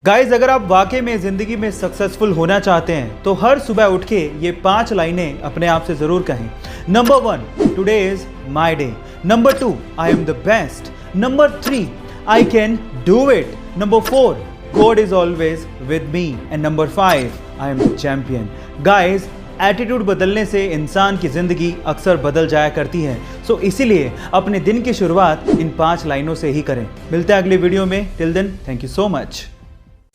Guys, अगर आप वाकई में जिंदगी में सक्सेसफुल होना चाहते हैं तो हर सुबह उठ के ये 5 लाइनें अपने आप से जरूर कहें। Number 1, today is my day. Number 2, I am the best. Number 3, I can do it. Number 4, God is always with me. And number 5, I am the champion. Guys, attitude बदलने से इंसान की जिंदगी अक्सर बदल जाया करती है। सो इसीलिए अपने दिन की शुरुआत इन 5 लाइनों से ही करें। मिलते हैं अगले वीडियो में। Till then, thank you so much.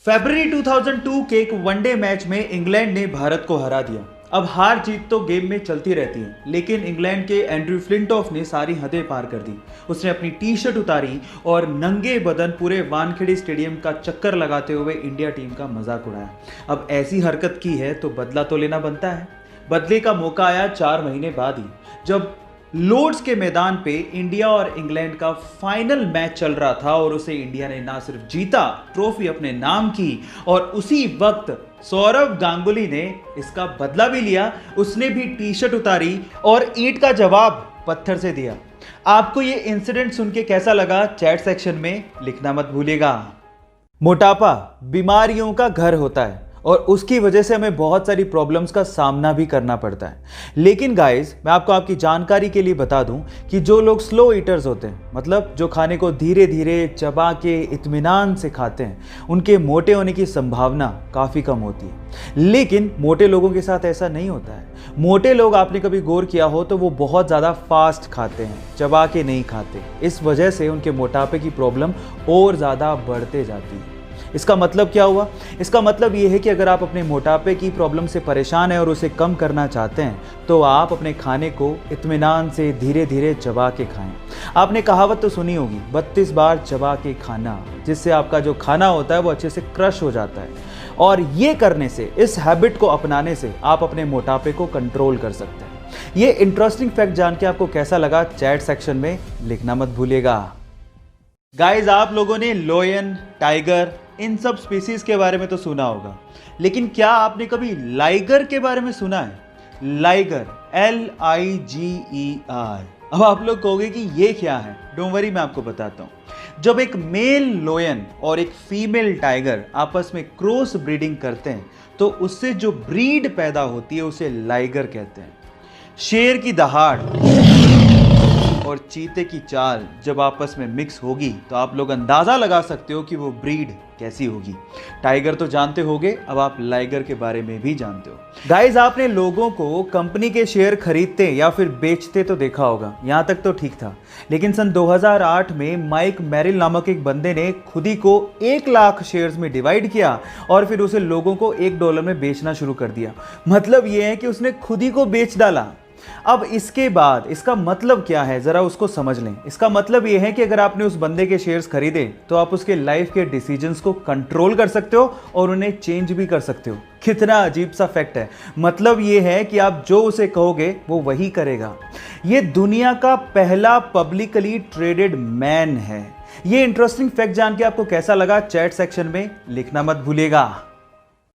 फरवरी 2002 के एक वनडे मैच में इंग्लैंड ने भारत को हरा दिया। अब हार जीत तो गेम में चलती रहती है, लेकिन इंग्लैंड के एंड्रयू फ्लिंटॉफ ने सारी हदें पार कर दी। उसने अपनी टी शर्ट उतारी और नंगे बदन पूरे वानखेड़े स्टेडियम का चक्कर लगाते हुए इंडिया टीम का मजाक उड़ाया। अब ऐसी हरकत की है तो बदला तो लेना बनता है। बदले का मौका आया 4 महीने बाद ही, जब लॉर्ड्स के मैदान पे इंडिया और इंग्लैंड का फाइनल मैच चल रहा था और उसे इंडिया ने ना सिर्फ जीता, ट्रॉफी अपने नाम की, और उसी वक्त सौरव गांगुली ने इसका बदला भी लिया। उसने भी टी शर्ट उतारी और ईंट का जवाब पत्थर से दिया। आपको ये इंसिडेंट सुन के कैसा लगा, चैट सेक्शन में लिखना मत भूलिएगा। मोटापा बीमारियों का घर होता है और उसकी वजह से हमें बहुत सारी प्रॉब्लम्स का सामना भी करना पड़ता है। लेकिन गाइस, मैं आपको आपकी जानकारी के लिए बता दूं कि जो लोग स्लो ईटर्स होते हैं, मतलब जो खाने को धीरे धीरे चबा के इत्मीनान से खाते हैं, उनके मोटे होने की संभावना काफ़ी कम होती है। लेकिन मोटे लोगों के साथ ऐसा नहीं होता है। मोटे लोग, आपने कभी गौर किया हो तो वो बहुत ज़्यादा फास्ट खाते हैं, चबा के नहीं खाते। इस वजह से उनके मोटापे की प्रॉब्लम और ज़्यादा बढ़ते जाती है। इसका मतलब क्या हुआ? इसका मतलब ये है कि अगर आप अपने मोटापे की प्रॉब्लम से परेशान हैं और उसे कम करना चाहते हैं तो आप अपने खाने को इत्मीनान से धीरे धीरे चबा के खाएं। आपने कहावत तो सुनी होगी, 32 बार चबा के खाना, जिससे आपका जो खाना होता है वो अच्छे से क्रश हो जाता है। और ये करने से, इस हैबिट को अपनाने से आप अपने मोटापे को कंट्रोल कर सकते हैं। ये इंटरेस्टिंग फैक्ट जान के आपको कैसा लगा, चैट सेक्शन में लिखना मत भूलिएगा। गाइज, आप लोगों ने लॉयन, टाइगर, इन सब स्पीसीज के बारे में तो सुना होगा, लेकिन क्या आपने कभी लाइगर के बारे में सुना है? Liger, LIGER। अब आप लोग कहोगे कि ये क्या है? डोंट वरी, मैं आपको बताता हूं। जब एक मेल लॉयन और एक फीमेल टाइगर आपस में क्रॉस ब्रीडिंग करते हैं तो उससे जो ब्रीड पैदा होती है उसे लाइगर कहते हैं। शेर की दहाड़ और चीते की चाल जब आपस में मिक्स होगी तो आप लोग अंदाजा लगा सकते हो कि वो ब्रीड कैसी होगी। टाइगर तो जानते होगे, अब आप लाइगर के बारे में भी जानते हो। गाइज, आपने लोगों को कंपनी के शेयर खरीदते या फिर बेचते तो देखा होगा, यहां तक तो ठीक था। लेकिन सन 2008 में माइक मैरिल नामक एक बंदे ने खुद ही को 1 लाख शेयर्स में डिवाइड किया और फिर उसे लोगों को $1 में बेचना शुरू कर दिया। मतलब यह है कि उसने खुद ही को बेच डाला। अब इसके बाद इसका मतलब क्या है, जरा उसको समझ लें। इसका मतलब यह है कि अगर आपने उस बंदे के शेयर्स खरीदे तो आप उसके लाइफ के डिसीजंस को कंट्रोल कर सकते हो और उन्हें चेंज भी कर सकते हो। कितना अजीब सा फैक्ट है। मतलब यह है कि आप जो उसे कहोगे वो वही करेगा। यह दुनिया का पहला पब्लिकली ट्रेडेड मैन है। यह इंटरेस्टिंग फैक्ट जान के आपको कैसा लगा, चैट सेक्शन में लिखना मत भूलिएगा।